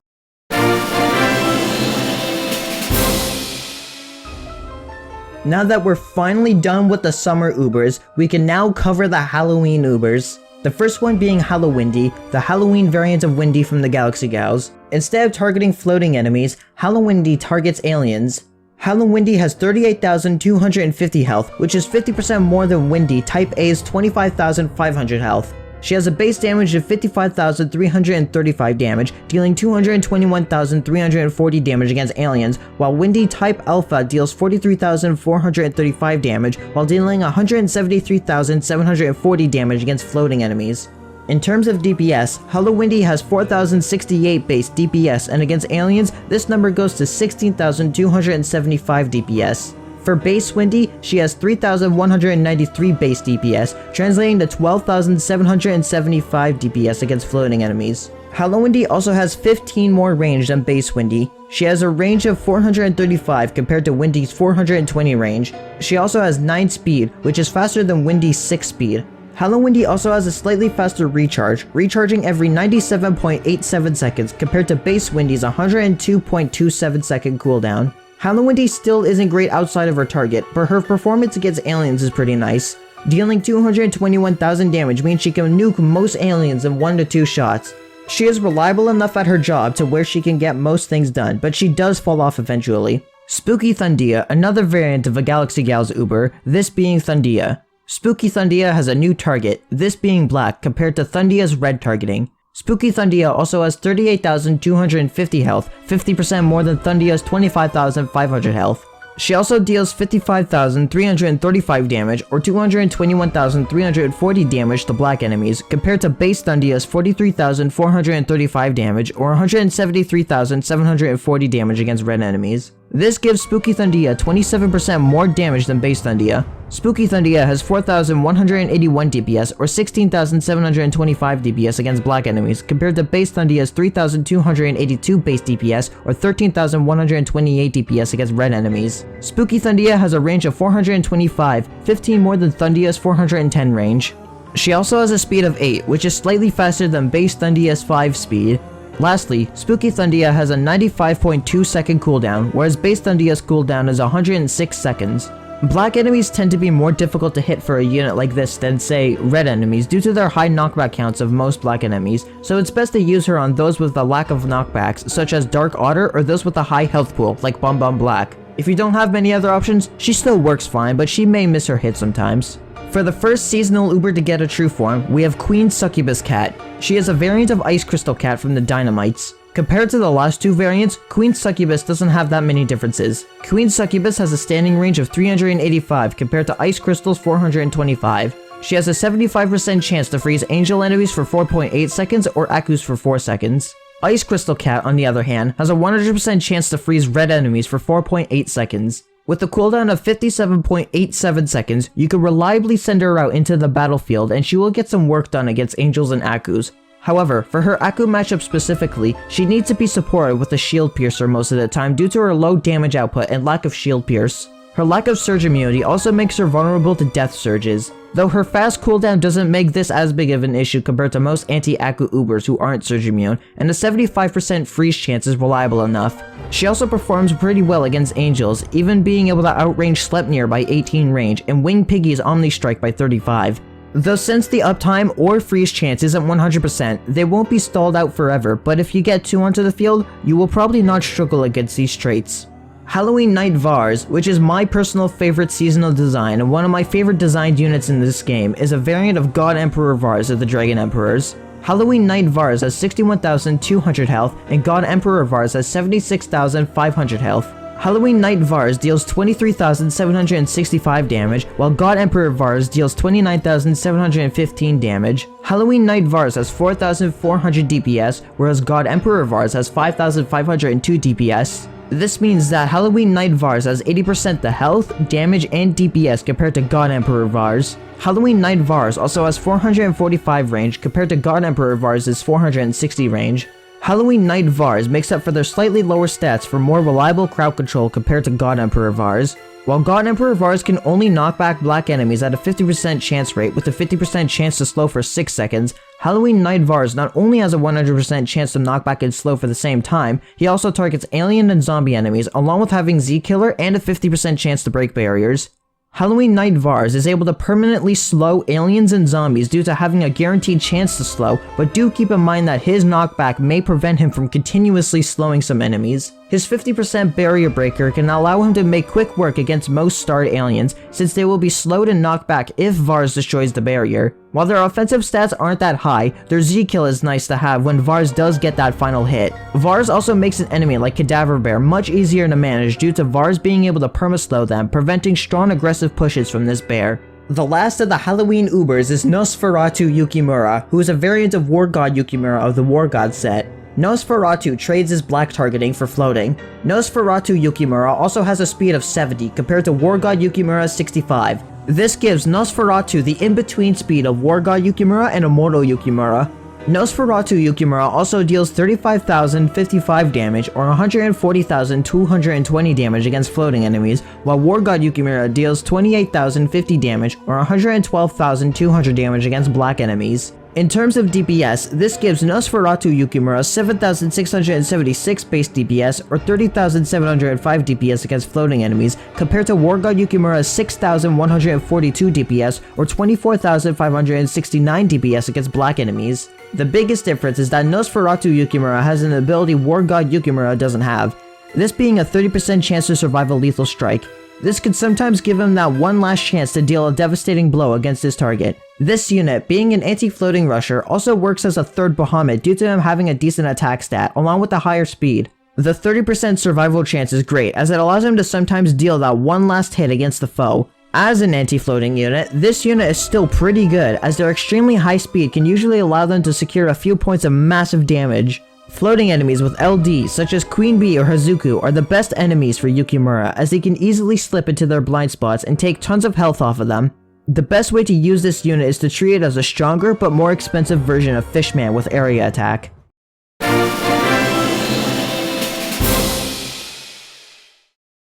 Now that we're finally done with the summer Ubers, we can now cover the Halloween Ubers. The first one being Hallowindy, the Halloween variant of Windy from the Galaxy Gals. Instead of targeting floating enemies, Hallowindy targets aliens. Hallowindy has 38,250 health, which is 50% more than Windy Type A's 25,500 health. She has a base damage of 55,335 damage, dealing 221,340 damage against aliens, while Windy Type Alpha deals 43,435 damage, while dealing 173,740 damage against floating enemies. In terms of DPS, Hallowindy has 4,068 base DPS, and against aliens, this number goes to 16,275 DPS. For base Windy, she has 3,193 base DPS, translating to 12,775 DPS against floating enemies. Hallowindy also has 15 more range than base Windy. She has a range of 435 compared to Windy's 420 range. She also has 9 speed, which is faster than Windy's 6 speed. Hallowindy also has a slightly faster recharge, recharging every 97.87 seconds compared to base Windy's 102.27 second cooldown. Hallowindy still isn't great outside of her target, but her performance against aliens is pretty nice. Dealing 221,000 damage means she can nuke most aliens in 1 to 2 shots. She is reliable enough at her job to where she can get most things done, but she does fall off eventually. Spooky Thundia, another variant of a Galaxy Gals Uber, this being Thundia. Spooky Thundia has a new target, this being black compared to Thundia's red targeting. Spooky Thundia also has 38,250 health, 50% more than Thundia's 25,500 health. She also deals 55,335 damage or 221,340 damage to black enemies compared to base Thundia's 43,435 damage or 173,740 damage against red enemies. This gives Spooky Thundia 27% more damage than base Thundia. Spooky Thundia has 4,181 DPS or 16,725 DPS against black enemies compared to base Thundia's 3,282 base DPS or 13,128 DPS against red enemies. Spooky Thundia has a range of 425, 15 more than Thundia's 410 range. She also has a speed of 8, which is slightly faster than base Thundia's 5 speed. Lastly, Spooky Thundia has a 95.2 second cooldown, whereas base Thundia's cooldown is 106 seconds. Black enemies tend to be more difficult to hit for a unit like this than, say, red enemies due to their high knockback counts of most black enemies, so it's best to use her on those with a lack of knockbacks, such as Dark Otter or those with a high health pool, like Bum Bum Black. If you don't have many other options, she still works fine, but she may miss her hit sometimes. For the first seasonal Uber to get a true form, we have Queen Succubus Cat. She is a variant of Ice Crystal Cat from the Dynamites. Compared to the last two variants, Queen Succubus doesn't have that many differences. Queen Succubus has a standing range of 385 compared to Ice Crystal's 425. She has a 75% chance to freeze angel enemies for 4.8 seconds or Akus for 4 seconds. Ice Crystal Cat, on the other hand, has a 100% chance to freeze red enemies for 4.8 seconds. With a cooldown of 57.87 seconds, you can reliably send her out into the battlefield and she will get some work done against angels and Akus. However, for her Aku matchup specifically, she needs to be supported with a shield piercer most of the time due to her low damage output and lack of shield pierce. Her lack of surge immunity also makes her vulnerable to death surges, though her fast cooldown doesn't make this as big of an issue compared to most anti-Aku Ubers who aren't surge immune, and a 75% freeze chance is reliable enough. She also performs pretty well against angels, even being able to outrange Sleipnir by 18 range and wing Piggy's Omni Strike by 35. Though since the uptime or freeze chance isn't 100%, they won't be stalled out forever, but if you get 2 onto the field, you will probably not struggle against these traits. Halloween Night Vars, which is my personal favorite seasonal design and one of my favorite designed units in this game, is a variant of God Emperor Vars of the Dragon Emperors. Halloween Night Vars has 61,200 health and God Emperor Vars has 76,500 health. Halloween Night Vars deals 23,765 damage, while God Emperor Vars deals 29,715 damage. Halloween Night Vars has 4,400 DPS, whereas God Emperor Vars has 5,502 DPS. This means that Halloween Night Vars has 80% the health, damage, and DPS compared to God Emperor Vars. Halloween Night Vars also has 445 range compared to God Emperor Vars' 460 range. Halloween Night Vars makes up for their slightly lower stats for more reliable crowd control compared to God Emperor Vars. While God Emperor Vars can only knock back black enemies at a 50% chance rate with a 50% chance to slow for 6 seconds, Halloween Night Vars not only has a 100% chance to knock back and slow for the same time, he also targets alien and zombie enemies along with having Z-Killer and a 50% chance to break barriers. Halloween Night Vars is able to permanently slow aliens and zombies due to having a guaranteed chance to slow, but do keep in mind that his knockback may prevent him from continuously slowing some enemies. His 50% barrier breaker can allow him to make quick work against most starred aliens, since they will be slowed and knocked back if Vars destroys the barrier. While their offensive stats aren't that high, their Z-kill is nice to have when Vars does get that final hit. Vars also makes an enemy like Cadaver Bear much easier to manage due to Vars being able to perma-slow them, preventing strong aggressive pushes from this bear. The last of the Halloween Ubers is Nosferatu Yukimura, who is a variant of War God Yukimura of the War God set. Nosferatu trades his black targeting for floating. Nosferatu Yukimura also has a speed of 70 compared to War God Yukimura's 65. This gives Nosferatu the in-between speed of War God Yukimura and Immortal Yukimura. Nosferatu Yukimura also deals 35,055 damage or 140,220 damage against floating enemies, while War God Yukimura deals 28,050 damage or 112,200 damage against black enemies. In terms of DPS, this gives Nosferatu Yukimura 7,676 base DPS or 30,705 DPS against floating enemies, compared to War God Yukimura's 6,142 DPS or 24,569 DPS against black enemies. The biggest difference is that Nosferatu Yukimura has an ability War God Yukimura doesn't have, this being a 30% chance to survive a lethal strike. This could sometimes give him that one last chance to deal a devastating blow against his target. This unit, being an anti-floating rusher, also works as a third Bahamut due to him having a decent attack stat, along with a higher speed. The 30% survival chance is great, as it allows him to sometimes deal that one last hit against the foe. As an anti-floating unit, this unit is still pretty good, as their extremely high speed can usually allow them to secure a few points of massive damage. Floating enemies with LD, such as Queen Bee or Hazuku, are the best enemies for Yukimura, as they can easily slip into their blind spots and take tons of health off of them. The best way to use this unit is to treat it as a stronger but more expensive version of Fishman with area attack.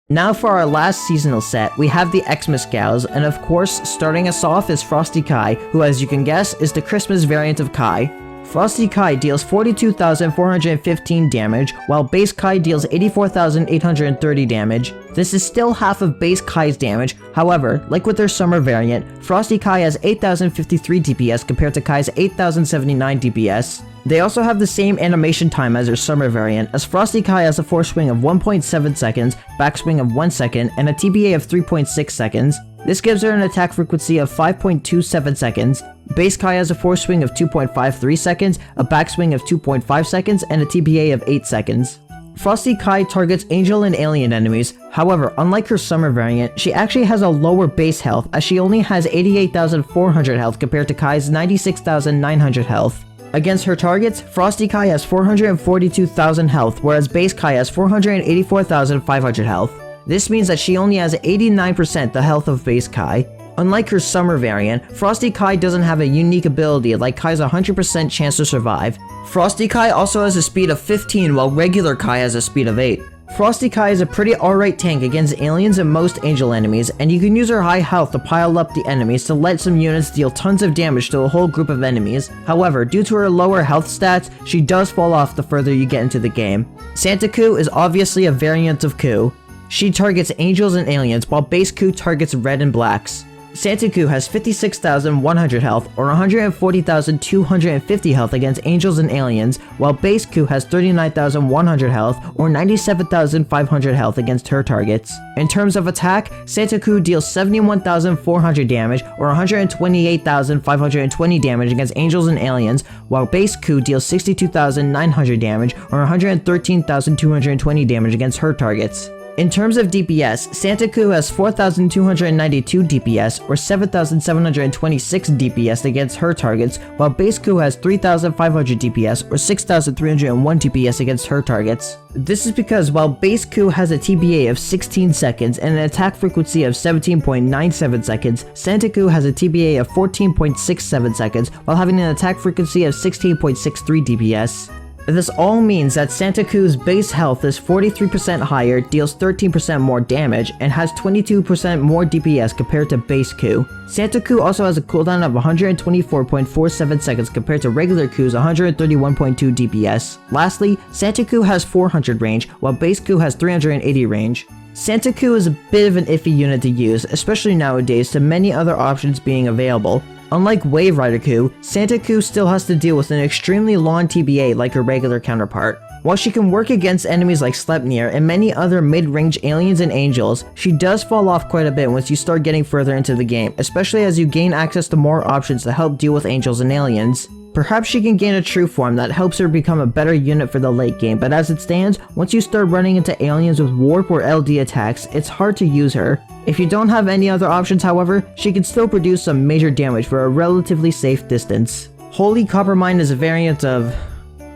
Now for our last seasonal set, we have the Xmas Gals, and of course, starting us off is Frosty Kai, who as you can guess, is the Christmas variant of Kai. Frosty Kai deals 42,415 damage, while base Kai deals 84,830 damage. This is still half of base Kai's damage, however, like with their summer variant, Frosty Kai has 8,053 DPS compared to Kai's 8,079 DPS. They also have the same animation time as their summer variant, as Frosty Kai has a force swing of 1.7 seconds, backswing of 1 second, and a TBA of 3.6 seconds. This gives her an attack frequency of 5.27 seconds. Base Kai has a force swing of 2.53 seconds, a backswing of 2.5 seconds, and a TBA of 8 seconds. Frosty Kai targets angel and alien enemies, however, unlike her summer variant, she actually has a lower base health as she only has 88,400 health compared to Kai's 96,900 health. Against her targets, Frosty Kai has 442,000 health, whereas base Kai has 484,500 health. This means that she only has 89% the health of base Kai. Unlike her summer variant, Frosty Kai doesn't have a unique ability like Kai's 100% chance to survive. Frosty Kai also has a speed of 15 while regular Kai has a speed of 8. Frosty Kai is a pretty alright tank against aliens and most angel enemies, and you can use her high health to pile up the enemies to let some units deal tons of damage to a whole group of enemies. However, due to her lower health stats, she does fall off the further you get into the game. Santa Ku is obviously a variant of Ku. She targets angels and aliens, while base Ku targets red and blacks. Santa Ku has 56,100 health, or 140,250 health against angels and aliens, while base Ku has 39,100 health, or 97,500 health against her targets. In terms of attack, Santa Ku deals 71,400 damage, or 128,520 damage against angels and aliens, while base Ku deals 62,900 damage, or 113,220 damage against her targets. In terms of DPS, Santa Ku has 4,292 DPS, or 7,726 DPS against her targets, while base Ku has 3,500 DPS, or 6,301 DPS against her targets. This is because while base Ku has a TBA of 16 seconds and an attack frequency of 17.97 seconds, Santa Ku has a TBA of 14.67 seconds while having an attack frequency of 16.63 DPS. This all means that Santa Ku's base health is 43% higher, deals 13% more damage, and has 22% more DPS compared to base Ku. Santa Ku also has a cooldown of 124.47 seconds compared to regular Ku's 131.2 DPS. Lastly, Santa Ku has 400 range, while base Ku has 380 range. Santa Ku is a bit of an iffy unit to use, especially nowadays to many other options being available. Unlike Wave Rider Ku, Santa Ku still has to deal with an extremely long TBA like her regular counterpart. While she can work against enemies like Sleipnir and many other mid-range aliens and angels, she does fall off quite a bit once you start getting further into the game, especially as you gain access to more options to help deal with angels and aliens. Perhaps she can gain a true form that helps her become a better unit for the late game, but as it stands, once you start running into aliens with warp or LD attacks, it's hard to use her. If you don't have any other options, however, she can still produce some major damage for a relatively safe distance. Holy Coppermine is a variant of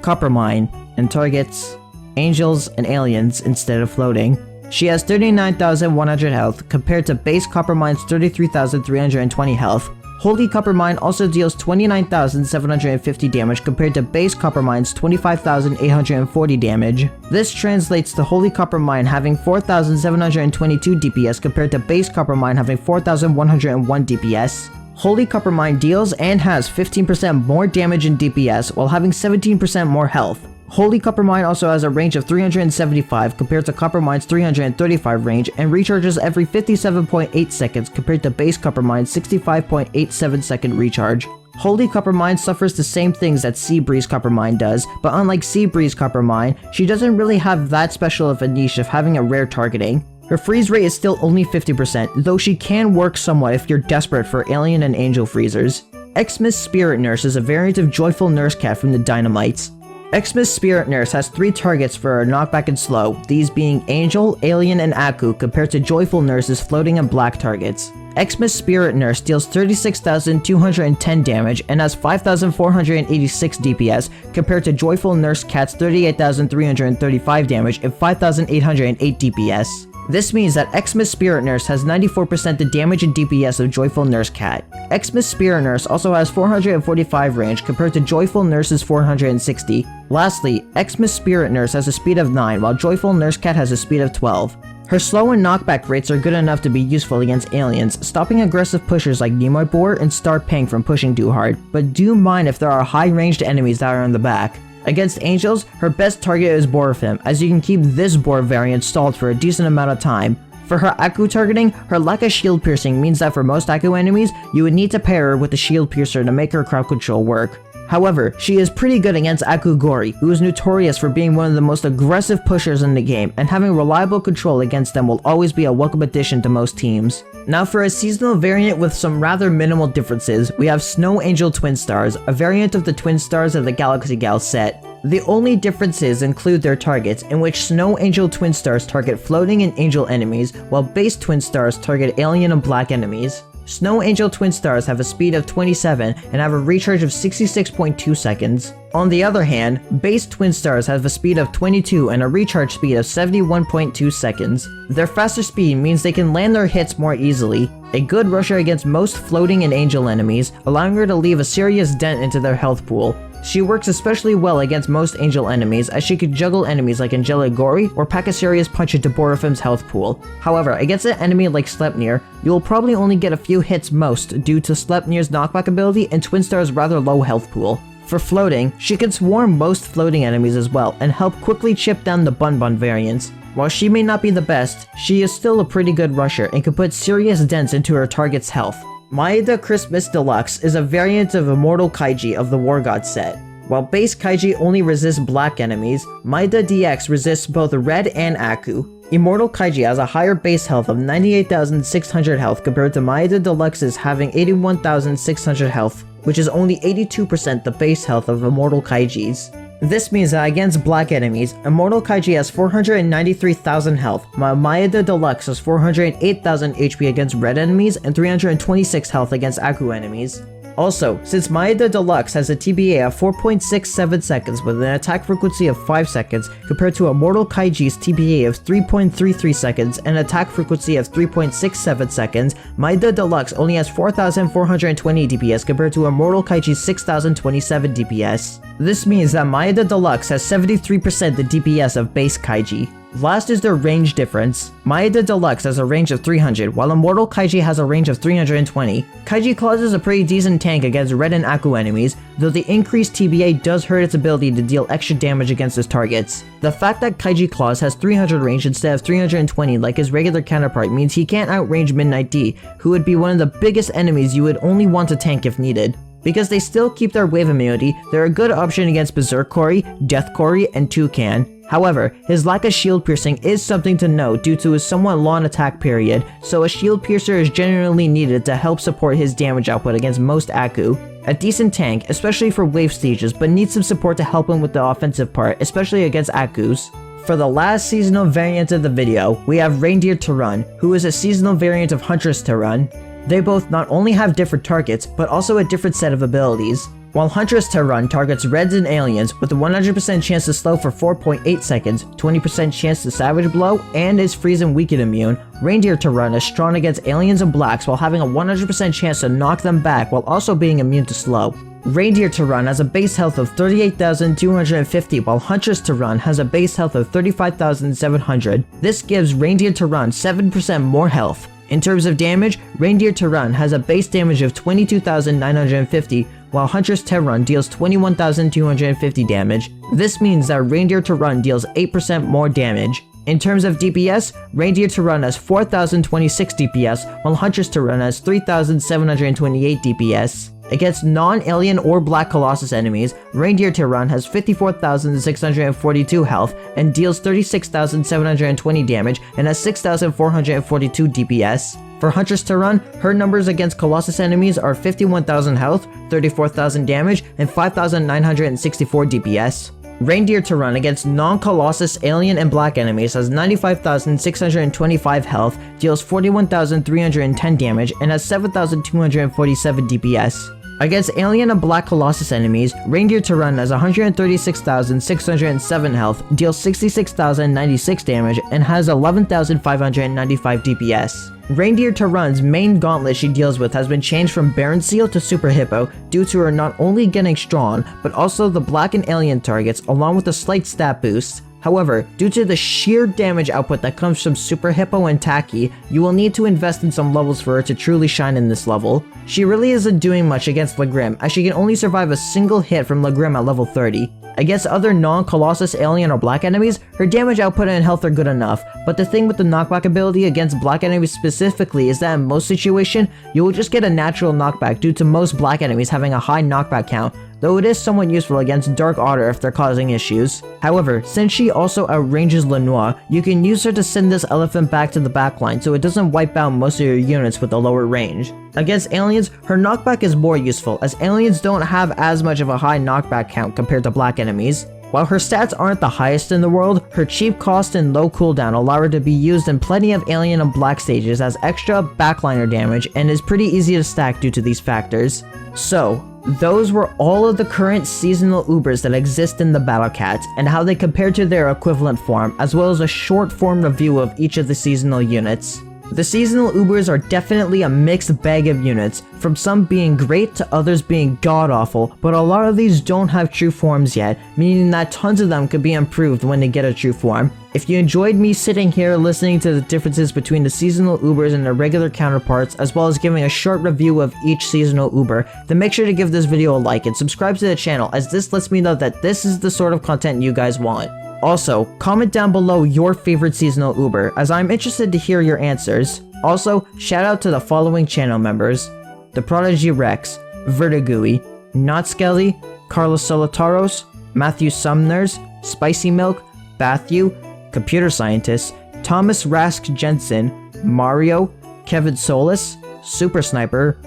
Coppermine and targets angels and aliens instead of floating. She has 39,100 health compared to base Coppermine's 33,320 health. Holy Coppermine also deals 29,750 damage compared to base Coppermine's 25,840 damage. This translates to Holy Coppermine having 4,722 DPS compared to base Coppermine having 4,101 DPS. Holy Copper Mine deals and has 15% more damage and DPS while having 17% more health. Holy Copper Mine also has a range of 375 compared to Copper Mine's 335 range and recharges every 57.8 seconds compared to base Copper Mine's 65.87 second recharge. Holy Copper Mine suffers the same things that Sea Breeze Copper Mine does, but unlike Sea Breeze Copper Mine, she doesn't really have that special of a niche of having a rare targeting. Her freeze rate is still only 50%, though she can work somewhat if you're desperate for alien and angel freezers. Xmas Spirit Nurse is a variant of Joyful Nurse Cat from the Dynamites. Xmas Spirit Nurse has 3 targets for her knockback and slow, these being Angel, Alien, and Aku compared to Joyful Nurse's floating and black targets. Xmas Spirit Nurse deals 36,210 damage and has 5,486 DPS compared to Joyful Nurse Cat's 38,335 damage and 5,808 DPS. This means that Xmas Spirit Nurse has 94% the damage and DPS of Joyful Nurse Cat. Xmas Spirit Nurse also has 445 range compared to Joyful Nurse's 460. Lastly, Xmas Spirit Nurse has a speed of 9 while Joyful Nurse Cat has a speed of 12. Her slow and knockback rates are good enough to be useful against aliens, stopping aggressive pushers like Nimoy Boar and Star Pang from pushing too hard, but do mind if there are high-ranged enemies that are in the back. Against angels, her best target is Borfim, as you can keep this Boar variant stalled for a decent amount of time. For her Aku targeting, her lack of shield piercing means that for most Aku enemies, you would need to pair her with the shield piercer to make her crowd control work. However, she is pretty good against Aku Gori, who is notorious for being one of the most aggressive pushers in the game, and having reliable control against them will always be a welcome addition to most teams. Now for a seasonal variant with some rather minimal differences, we have Snow Angel Twin Stars, a variant of the Twin Stars of the Xmas Gals set. The only differences include their targets, in which Snow Angel Twin Stars target floating and angel enemies, while base Twin Stars target alien and black enemies. Snow Angel Twin Stars have a speed of 27 and have a recharge of 66.2 seconds. On the other hand, base Twin Stars have a speed of 22 and a recharge speed of 71.2 seconds. Their faster speed means they can land their hits more easily, a good rusher against most floating and angel enemies, allowing her to leave a serious dent into their health pool. She works especially well against most angel enemies, as she could juggle enemies like Angelic Gori or pack a serious punch into Borifim's health pool. However, against an enemy like Sleipnir, you will probably only get a few hits most due to Sleipnir's knockback ability and Twin Star's rather low health pool. For floating, she can swarm most floating enemies as well and help quickly chip down the Bun Bun variants. While she may not be the best, she is still a pretty good rusher and can put serious dents into her target's health. Maeda Christmas Deluxe is a variant of Immortal Kaiji of the War God set. While base Kaiji only resists black enemies, Maeda DX resists both red and Aku. Immortal Kaiji has a higher base health of 98,600 health compared to Maeda Deluxe's having 81,600 health, which is only 82% the base health of Immortal Kaiji's. This means that against black enemies, Immortal Kaiji has 493,000 health, while Maeda Deluxe has 408,000 HP against red enemies and 326 health against Aku enemies. Also, since Maeda Deluxe has a TBA of 4.67 seconds with an attack frequency of 5 seconds compared to Immortal Kaiji's TBA of 3.33 seconds and attack frequency of 3.67 seconds, Maeda Deluxe only has 4,420 DPS compared to Immortal Kaiji's 6,027 DPS. This means that Maeda Deluxe has 73% the DPS of base Kaiji. Last is their range difference. Maeda Deluxe has a range of 300, while Immortal Kaiji has a range of 320. Kaiji Claws is a pretty decent tank against red and Aku enemies, though the increased TBA does hurt its ability to deal extra damage against its targets. The fact that Kaiji Claws has 300 range instead of 320 like his regular counterpart means he can't outrange Midnight D, who would be one of the biggest enemies you would only want to tank if needed. Because they still keep their wave immunity, they're a good option against Berserk Kori, Death Kori, and Toucan. However, his lack of shield piercing is something to note due to his somewhat long attack period, so a shield piercer is generally needed to help support his damage output against most Aku. A decent tank, especially for wave stages, but needs some support to help him with the offensive part, especially against Akus. For the last seasonal variant of the video, we have Reindeer Tarun, who is a seasonal variant of Huntress Tarun. They both not only have different targets, but also a different set of abilities. While Huntress Tarun targets reds and aliens with a 100% chance to slow for 4.8 seconds, 20% chance to Savage Blow, and is freeze and weaken immune, Reindeer Tarun is strong against aliens and blacks while having a 100% chance to knock them back while also being immune to slow. Reindeer Tarun has a base health of 38,250 while Huntress Tarun has a base health of 35,700. This gives Reindeer Tarun 7% more health. In terms of damage, Reindeer Terran has a base damage of 22,950, while Huntress Terran deals 21,250 damage. This means that Reindeer Terran deals 8% more damage. In terms of DPS, Reindeer Terran has 4,026 DPS, while Huntress Terran has 3,728 DPS. Against non-alien or Black Colossus enemies, Reindeer Terran has 54,642 health and deals 36,720 damage and has 6,442 DPS. For Huntress Terran, her numbers against Colossus enemies are 51,000 health, 34,000 damage, and 5,964 DPS. Reindeer Terran against non-Colossus alien and black enemies has 95,625 health, deals 41,310 damage, and has 7,247 DPS. Against alien and black Colossus enemies, Reindeer Terran has 136,607 health, deals 66,096 damage, and has 11,595 DPS. Reindeer Terran's main gauntlet she deals with has been changed from Baron Seal to Super Hippo due to her not only getting strong, but also the black and alien targets along with a slight stat boost. However, due to the sheer damage output that comes from Super Hippo and Taki, you will need to invest in some levels for her to truly shine in this level. She really isn't doing much against Legrim, as she can only survive a single hit from Legrim at level 30. Against other non-Colossus alien or black enemies, her damage output and health are good enough, but the thing with the knockback ability against black enemies specifically is that in most situations, you will just get a natural knockback due to most black enemies having a high knockback count, though it is somewhat useful against Dark Otter if they're causing issues. However, since she also outranges Lenoir, you can use her to send this elephant back to the backline so it doesn't wipe out most of your units with a lower range. Against aliens, her knockback is more useful, as aliens don't have as much of a high knockback count compared to black enemies. While her stats aren't the highest in the world, her cheap cost and low cooldown allow her to be used in plenty of alien and black stages as extra backliner damage and is pretty easy to stack due to these factors. So, those were all of the current seasonal Ubers that exist in the Battle Cats and how they compare to their equivalent form, as well as a short form review of each of the seasonal units. The seasonal Ubers are definitely a mixed bag of units, from some being great to others being god-awful, but a lot of these don't have true forms yet, meaning that tons of them could be improved when they get a true form. If you enjoyed me sitting here listening to the differences between the seasonal Ubers and their regular counterparts, as well as giving a short review of each seasonal Uber, then make sure to give this video a like and subscribe to the channel, as this lets me know that this is the sort of content you guys want. Also, comment down below your favorite seasonal Uber, as I'm interested to hear your answers. Also, shout out to the following channel members: The Prodigy Rex, Vertigui, Not Skelly, Carlos Solitaros, Matthew Sumners, Spicy Milk, Bathu, Computer Scientist, Thomas Rask Jensen, Mario, Kevin Solis, Super Sniper,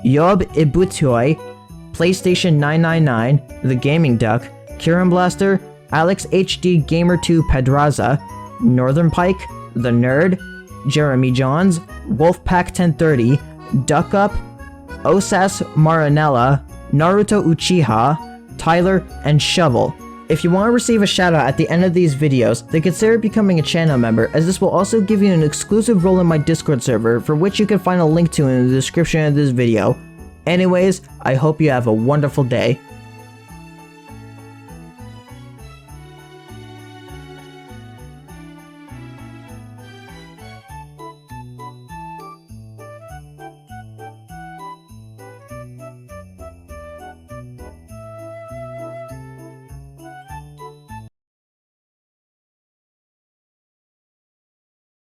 Yob Ibutoi, PlayStation 999, The Gaming Duck, Kieran Blaster, Alex HD Gamer 2 Pedraza, Northern Pike, The Nerd, Jeremy Johns, Wolfpack 1030, Duck Up, Osas Marinella, Naruto Uchiha, Tyler, and Shovel. If you want to receive a shoutout at the end of these videos, then consider becoming a channel member, as this will also give you an exclusive role in my Discord server, for which you can find a link to in the description of this video. Anyways, I hope you have a wonderful day.